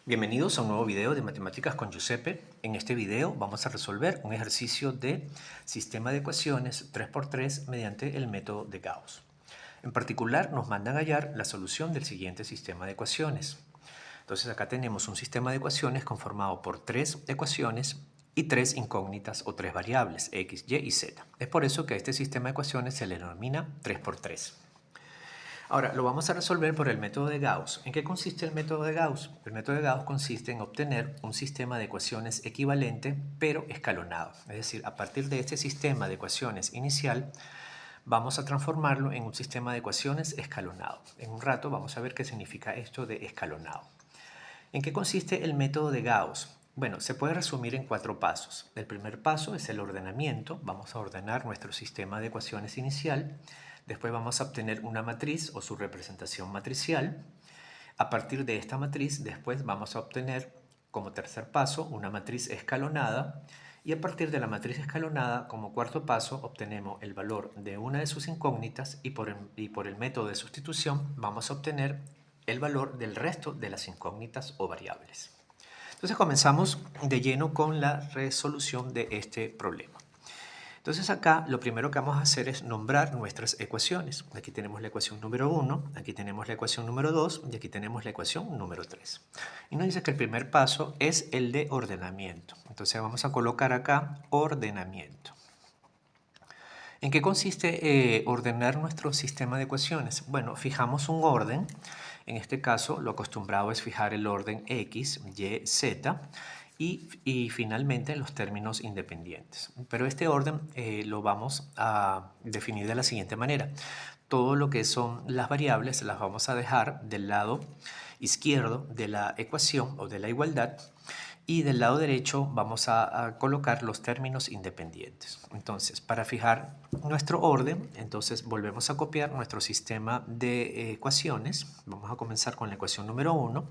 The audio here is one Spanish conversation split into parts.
Bienvenidos a un nuevo video de Matemáticas con Giuseppe. En este video vamos a resolver un ejercicio de sistema de ecuaciones 3×3 mediante el método de Gauss. En particular nos mandan a hallar la solución del siguiente sistema de ecuaciones. Entonces acá tenemos un sistema de ecuaciones conformado por 3 ecuaciones y 3 incógnitas o 3 variables, x, y y z. Es por eso que a este sistema de ecuaciones se le denomina 3×3. Ahora, lo vamos a resolver por el método de Gauss. ¿En qué consiste el método de Gauss? El método de Gauss consiste en obtener un sistema de ecuaciones equivalente, pero escalonado. Es decir, a partir de este sistema de ecuaciones inicial, vamos a transformarlo en un sistema de ecuaciones escalonado. En un rato vamos a ver qué significa esto de escalonado. ¿En qué consiste el método de Gauss? Bueno, se puede resumir en 4 pasos. El primer paso es el ordenamiento. Vamos a ordenar nuestro sistema de ecuaciones inicial. Después vamos a obtener una matriz o su representación matricial. A partir de esta matriz, después vamos a obtener como tercer paso una matriz escalonada. Y a partir de la matriz escalonada, como cuarto paso, obtenemos el valor de una de sus incógnitas y por el método de sustitución vamos a obtener el valor del resto de las incógnitas o variables. Entonces comenzamos de lleno con la resolución de este problema. Entonces acá lo primero que vamos a hacer es nombrar nuestras ecuaciones. Aquí tenemos la ecuación número 1, aquí tenemos la ecuación número 2 y aquí tenemos la ecuación número 3. Y nos dice que el primer paso es el de ordenamiento. Entonces vamos a colocar acá ordenamiento. ¿En qué consiste ordenar nuestro sistema de ecuaciones? Bueno, fijamos un orden. En este caso, lo acostumbrado es fijar el orden X, Y, Z y finalmente los términos independientes. Pero este orden lo vamos a definir de la siguiente manera. Todo lo que son las variables las vamos a dejar del lado izquierdo de la ecuación o de la igualdad y del lado derecho vamos a colocar los términos independientes. Entonces, para fijar nuestro orden, entonces volvemos a copiar nuestro sistema de ecuaciones. Vamos a comenzar con la ecuación número 1.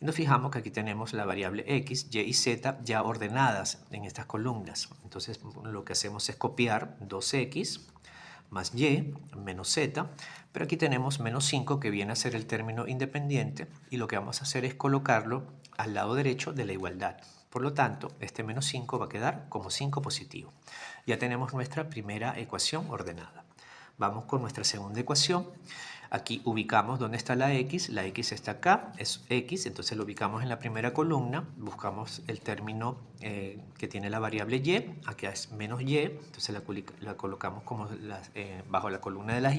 Y nos fijamos que aquí tenemos la variable x, y y z ya ordenadas en estas columnas. Entonces, lo que hacemos es copiar 2x más y menos z, pero aquí tenemos menos 5 que viene a ser el término independiente y lo que vamos a hacer es colocarlo al lado derecho de la igualdad. Por lo tanto, este menos 5 va a quedar como 5 positivo. Ya tenemos nuestra primera ecuación ordenada. Vamos con nuestra segunda ecuación. Aquí ubicamos dónde está la x está acá, es x, entonces lo ubicamos en la primera columna, buscamos el término que tiene la variable y, acá es menos y, entonces la colocamos como bajo la columna de las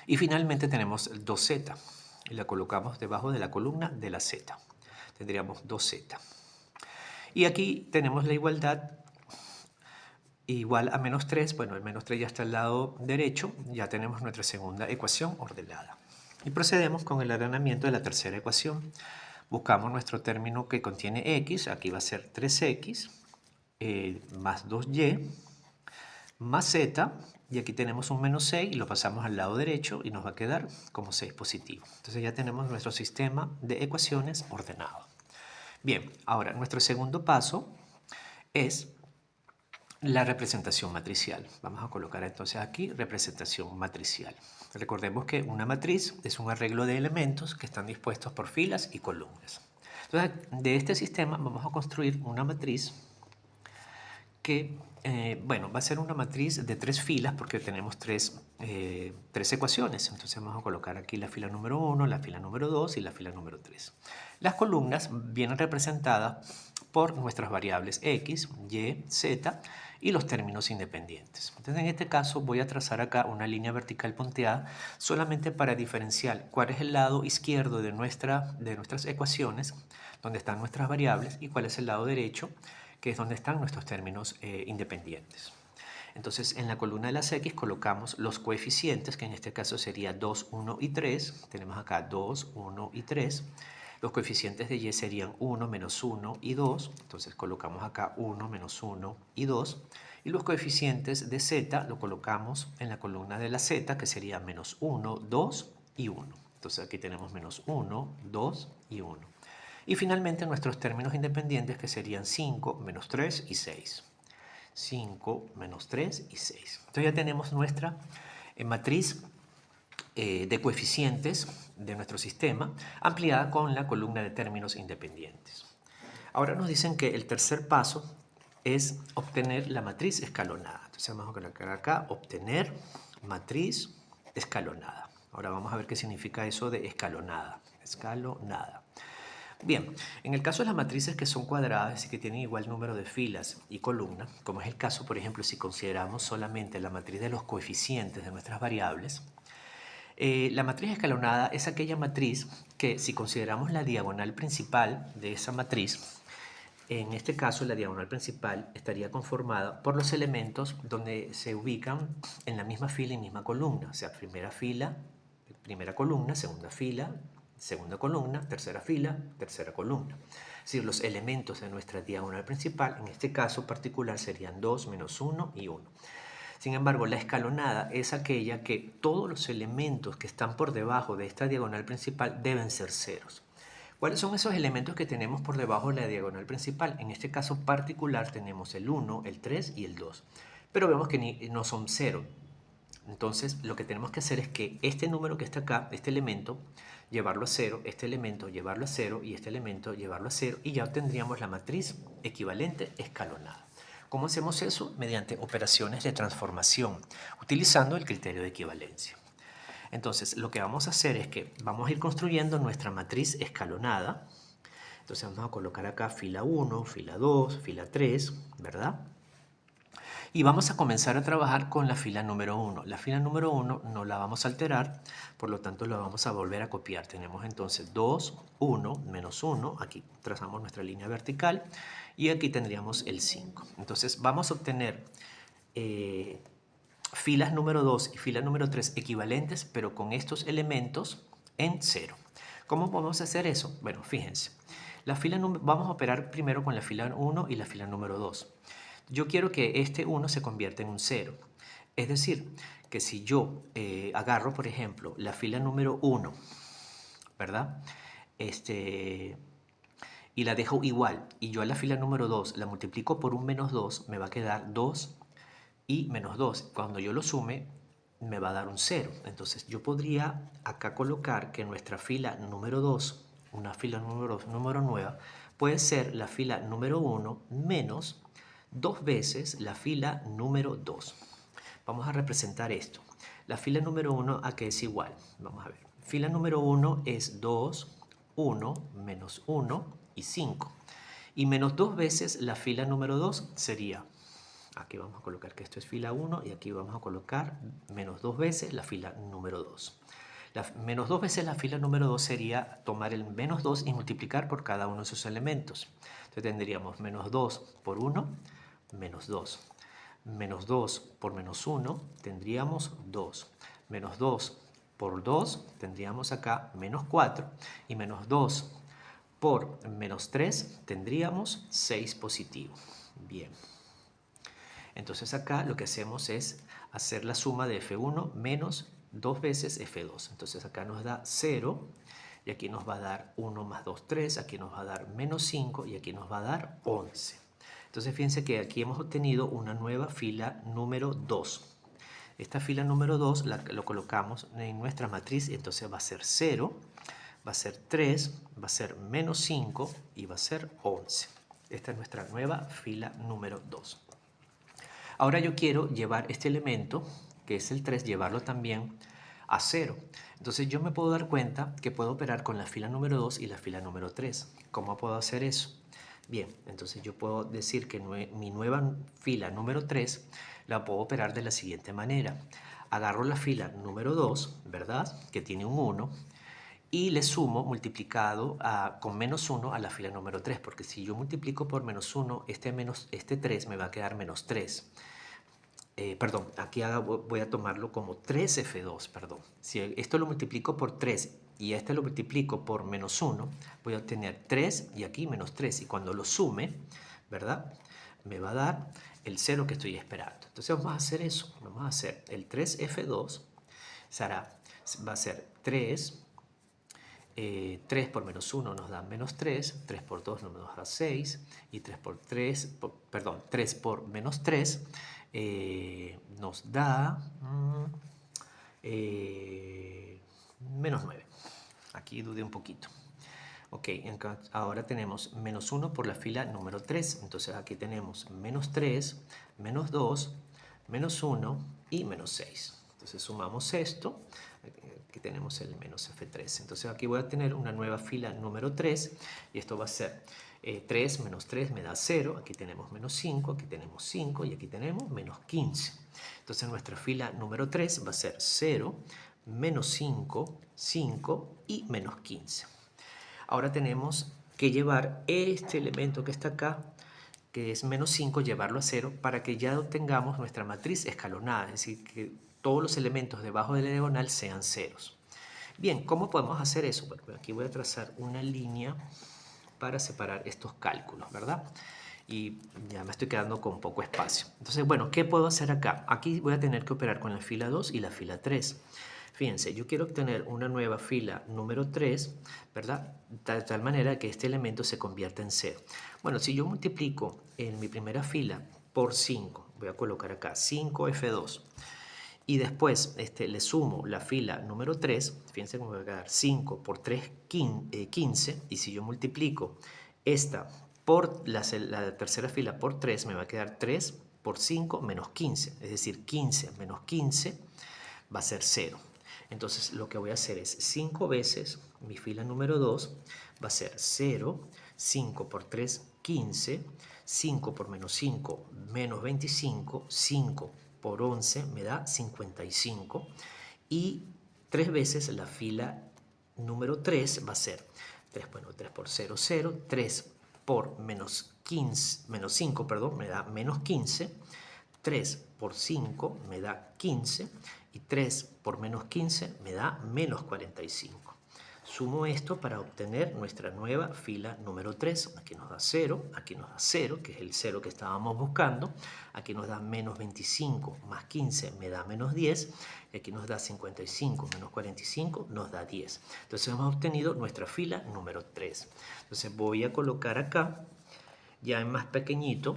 y finalmente tenemos 2z, y la colocamos debajo de la columna de la z, tendríamos 2z. Y aquí tenemos la igualdad igual a menos 3, bueno, el menos 3 ya está al lado derecho, ya tenemos nuestra segunda ecuación ordenada. Y procedemos con el ordenamiento de la tercera ecuación. Buscamos nuestro término que contiene x, aquí va a ser 3x, más 2y, más z, y aquí tenemos un menos 6 y lo pasamos al lado derecho y nos va a quedar como 6 positivo. Entonces ya tenemos nuestro sistema de ecuaciones ordenado. Bien, ahora nuestro segundo paso es la representación matricial. Vamos a colocar entonces aquí representación matricial. Recordemos que una matriz es un arreglo de elementos que están dispuestos por filas y columnas. Entonces, de este sistema vamos a construir una matriz que, bueno, va a ser una matriz de 3 filas porque tenemos tres ecuaciones. Entonces vamos a colocar aquí la fila número 1, la fila número 2 y la fila número 3. Las columnas vienen representadas por nuestras variables x, y, z y los términos independientes. Entonces en este caso voy a trazar acá una línea vertical punteada solamente para diferenciar cuál es el lado izquierdo de nuestras ecuaciones, donde están nuestras variables, y cuál es el lado derecho, que es donde están nuestros términos independientes. Entonces, en la columna de las x colocamos los coeficientes, que en este caso sería 2, 1 y 3. Tenemos acá 2, 1 y 3. Los coeficientes de y serían 1, menos 1 y 2. Entonces, colocamos acá 1, menos 1 y 2. Y los coeficientes de z lo colocamos en la columna de la z, que sería menos 1, 2 y 1. Entonces, aquí tenemos menos 1, 2 y 1. Y finalmente nuestros términos independientes, que serían 5, menos 3 y 6. 5, menos 3 y 6. Entonces ya tenemos nuestra matriz de coeficientes de nuestro sistema, ampliada con la columna de términos independientes. Ahora nos dicen que el tercer paso es obtener la matriz escalonada. Entonces vamos a colocar acá, obtener matriz escalonada. Ahora vamos a ver qué significa eso de escalonada. Escalonada. Bien, en el caso de las matrices que son cuadradas y que tienen igual número de filas y columnas, como es el caso, por ejemplo, si consideramos solamente la matriz de los coeficientes de nuestras variables, la matriz escalonada es aquella matriz que, si consideramos la diagonal principal de esa matriz, en este caso la diagonal principal estaría conformada por los elementos donde se ubican en la misma fila y misma columna, o sea, primera fila, primera columna, segunda columna, tercera fila, tercera columna. Es decir, los elementos de nuestra diagonal principal, en este caso particular, serían 2, menos 1 y 1. Sin embargo, la escalonada es aquella que todos los elementos que están por debajo de esta diagonal principal deben ser ceros. ¿Cuáles son esos elementos que tenemos por debajo de la diagonal principal? En este caso particular tenemos el 1, el 3 y el 2. Pero vemos que no son 0. Entonces lo que tenemos que hacer es que este número que está acá, este elemento, llevarlo a 0, este elemento llevarlo a 0 y este elemento llevarlo a 0 y ya obtendríamos la matriz equivalente escalonada. ¿Cómo hacemos eso? Mediante operaciones de transformación, utilizando el criterio de equivalencia. Entonces, lo que vamos a hacer es que vamos a ir construyendo nuestra matriz escalonada. Entonces vamos a colocar acá fila 1, fila 2, fila 3, ¿verdad? Y vamos a comenzar a trabajar con la fila número 1. La fila número 1 no la vamos a alterar, por lo tanto la vamos a volver a copiar. Tenemos entonces 2, 1, menos 1. Aquí trazamos nuestra línea vertical y aquí tendríamos el 5. Entonces vamos a obtener filas número 2 y fila número 3 equivalentes, pero con estos elementos en 0. ¿Cómo podemos hacer eso? Bueno, fíjense. Vamos a operar primero con la fila 1 y la fila número 2. Yo quiero que este 1 se convierta en un 0. Es decir, que si yo agarro, por ejemplo, la fila número 1, ¿verdad? Y la dejo igual, y yo a la fila número 2 la multiplico por un menos 2, me va a quedar 2 y menos 2. Cuando yo lo sume, me va a dar un 0. Entonces yo podría acá colocar que nuestra fila número 2, una fila número 2, número nueva, puede ser la fila número 1 menos 2 veces la fila número 2. Vamos a representar esto. La fila número 1 a qué es igual. Vamos a ver. Fila número 1 es 2, 1, menos 1 y 5. Y menos 2 veces la fila número 2 sería, aquí vamos a colocar que esto es fila 1 y aquí vamos a colocar menos 2 veces la fila número 2. Menos 2 veces la fila número 2 sería tomar el menos 2 y multiplicar por cada uno de sus elementos. Entonces tendríamos menos 2 por 1, menos 2. Menos 2 por menos 1 tendríamos 2. Menos 2 por 2 tendríamos acá menos 4. Y menos 2 por menos 3 tendríamos 6 positivo. Bien. Entonces acá lo que hacemos es hacer la suma de F1 menos 2 veces F2. Entonces acá nos da 0 y aquí nos va a dar 1 más 2, 3. Aquí nos va a dar menos 5 y aquí nos va a dar 11. Entonces fíjense que aquí hemos obtenido una nueva fila número 2. Esta fila número 2 lo colocamos en nuestra matriz, entonces va a ser 0, va a ser 3, va a ser menos 5 y va a ser 11. Esta es nuestra nueva fila número 2. Ahora yo quiero llevar este elemento, que es el 3, llevarlo también a 0. Entonces yo me puedo dar cuenta que puedo operar con la fila número 2 y la fila número 3. ¿Cómo puedo hacer eso? Bien, entonces yo puedo decir que mi nueva fila número 3 la puedo operar de la siguiente manera. Agarro la fila número 2, ¿verdad? Que tiene un 1, y le sumo multiplicado con menos 1 a la fila número 3, porque si yo multiplico por menos 1, este 3 me va a quedar menos 3. Perdón, aquí voy a tomarlo como 3F2, perdón. Si esto lo multiplico por 3 y este lo multiplico por menos 1, voy a obtener 3 y aquí menos 3. Y cuando lo sume, ¿verdad? Me va a dar el 0 que estoy esperando. Entonces vamos a hacer eso. Vamos a hacer el 3F2, va a ser 3. 3 por menos 1 nos da menos 3, 3 por 2 nos da 6, y 3 por menos 3 nos da menos 9. Aquí dudé un poquito. Ok, ahora tenemos menos 1 por la fila número 3. Entonces aquí tenemos menos 3, menos 2, menos 1 y menos 6. Entonces sumamos esto. Aquí tenemos el menos F3. Entonces aquí voy a tener una nueva fila número 3. Y esto va a ser 3 menos 3 me da 0. Aquí tenemos menos 5, aquí tenemos 5 y aquí tenemos menos 15. Entonces nuestra fila número 3 va a ser 0, menos 5, 5 y menos 15. Ahora tenemos que llevar este elemento que está acá, que es menos 5, llevarlo a 0 para que ya obtengamos nuestra matriz escalonada, es decir, que todos los elementos debajo de la diagonal sean ceros. Bien, ¿cómo podemos hacer eso? Bueno, aquí voy a trazar una línea para separar estos cálculos, ¿verdad? Y ya me estoy quedando con poco espacio. Entonces, bueno, ¿qué puedo hacer acá? Aquí voy a tener que operar con la fila 2 y la fila 3. Fíjense, yo quiero obtener una nueva fila número 3, ¿verdad? De tal manera que este elemento se convierta en 0. Bueno, si yo multiplico en mi primera fila por 5, voy a colocar acá 5F2, y después le sumo la fila número 3, fíjense cómo me va a quedar 5 por 3, 15, y si yo multiplico esta por la tercera fila por 3, me va a quedar 3 por 5 menos 15, es decir, 15 menos 15 va a ser 0. Entonces lo que voy a hacer es 5 veces mi fila número 2 va a ser 0, 5 por 3, 15, 5 por menos 5, menos 25, 5 por 11 me da 55 y 3 veces la fila número 3 va a ser 3, bueno, 3 por 0, 0, 3 por menos 5, perdón, me da menos 15, 3 por 5 me da 15 y 3 por menos 15 me da menos 45. Sumo esto para obtener nuestra nueva fila número 3. Aquí nos da 0, aquí nos da 0, que es el 0 que estábamos buscando. Aquí nos da menos 25 más 15 me da menos 10. Y aquí nos da 55 menos 45 nos da 10. Entonces hemos obtenido nuestra fila número 3. Entonces voy a colocar acá, ya en más pequeñito,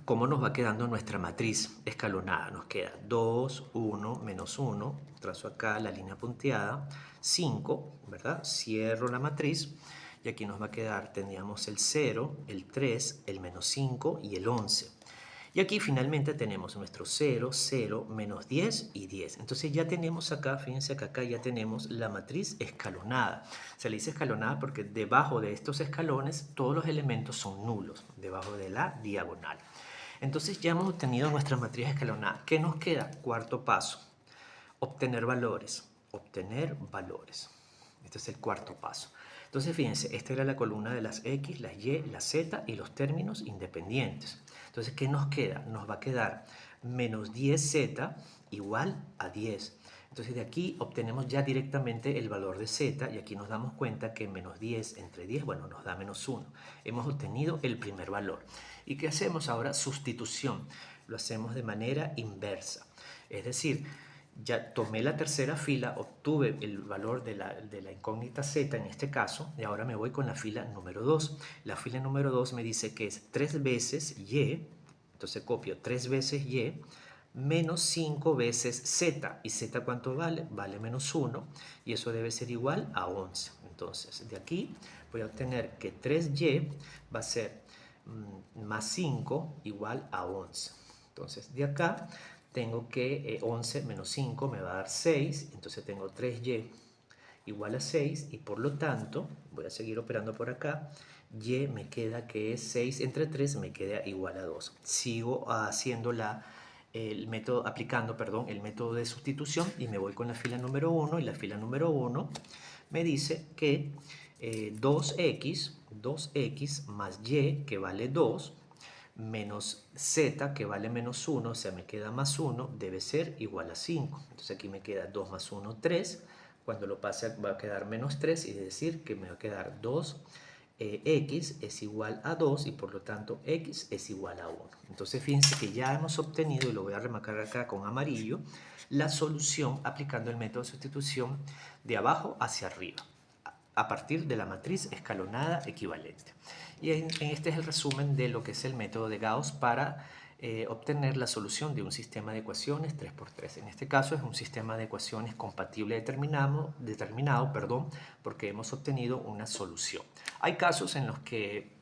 cómo nos va quedando nuestra matriz escalonada. Nos queda 2, 1, menos 1, trazo acá la línea punteada, 5, ¿verdad? Cierro la matriz y aquí nos va a quedar, tendríamos el 0, el 3, el menos 5 y el 11. Y aquí finalmente tenemos nuestro 0, 0, menos 10 y 10. Entonces ya tenemos acá, fíjense que acá ya tenemos la matriz escalonada. Se le dice escalonada porque debajo de estos escalones todos los elementos son nulos, debajo de la diagonal. Entonces ya hemos obtenido nuestra matriz escalonada. ¿Qué nos queda? Cuarto paso. Obtener valores. Obtener valores. Este es el cuarto paso. Entonces fíjense, esta era la columna de las X, las Y, las Z y los términos independientes. Entonces, ¿qué nos queda? Nos va a quedar menos 10Z igual a 10. Entonces de aquí obtenemos ya directamente el valor de Z y aquí nos damos cuenta que menos 10 entre 10, bueno, nos da menos 1. Hemos obtenido el primer valor. ¿Y qué hacemos ahora? Sustitución. Lo hacemos de manera inversa. Es decir, ya tomé la tercera fila, obtuve el valor de la incógnita Z en este caso, y ahora me voy con la fila número 2. La fila número 2 me dice que es 3 veces Y, entonces copio 3 veces Y, menos 5 veces Z. ¿Y Z cuánto vale? Vale menos 1, y eso debe ser igual a 11. Entonces, de aquí voy a obtener que 3Y va a ser más 5 igual a 11. Entonces, de acá tengo que 11 menos 5 me va a dar 6, entonces tengo 3y igual a 6 y por lo tanto, voy a seguir operando por acá, y me queda que es 6 entre 3 me queda igual a 2. Sigo haciendo aplicando el método de sustitución y me voy con la fila número 1 y la fila número 1 me dice que 2x más y que vale 2 menos z que vale menos 1, o sea, me queda más 1, debe ser igual a 5. Entonces aquí me queda 2 más 1, 3. Cuando lo pase va a quedar menos 3, y es decir, que me va a quedar 2 x es igual a 2 y por lo tanto x es igual a 1. Entonces fíjense que ya hemos obtenido, y lo voy a remarcar acá con amarillo, la solución aplicando el método de sustitución de abajo hacia arriba, a partir de la matriz escalonada equivalente. Y este es el resumen de lo que es el método de Gauss para obtener la solución de un sistema de ecuaciones 3x3. En este caso es un sistema de ecuaciones compatible determinado, porque hemos obtenido una solución. Hay casos en los que,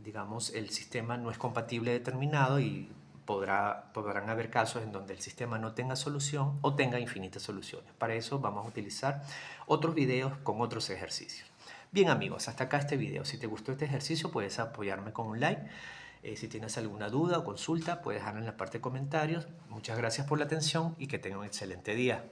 digamos, el sistema no es compatible determinado y podrán haber casos en donde el sistema no tenga solución o tenga infinitas soluciones. Para eso vamos a utilizar otros videos con otros ejercicios. Bien amigos, hasta acá este video. Si te gustó este ejercicio puedes apoyarme con un like. Si tienes alguna duda o consulta puedes dejarla en la parte de comentarios. Muchas gracias por la atención y que tengan un excelente día.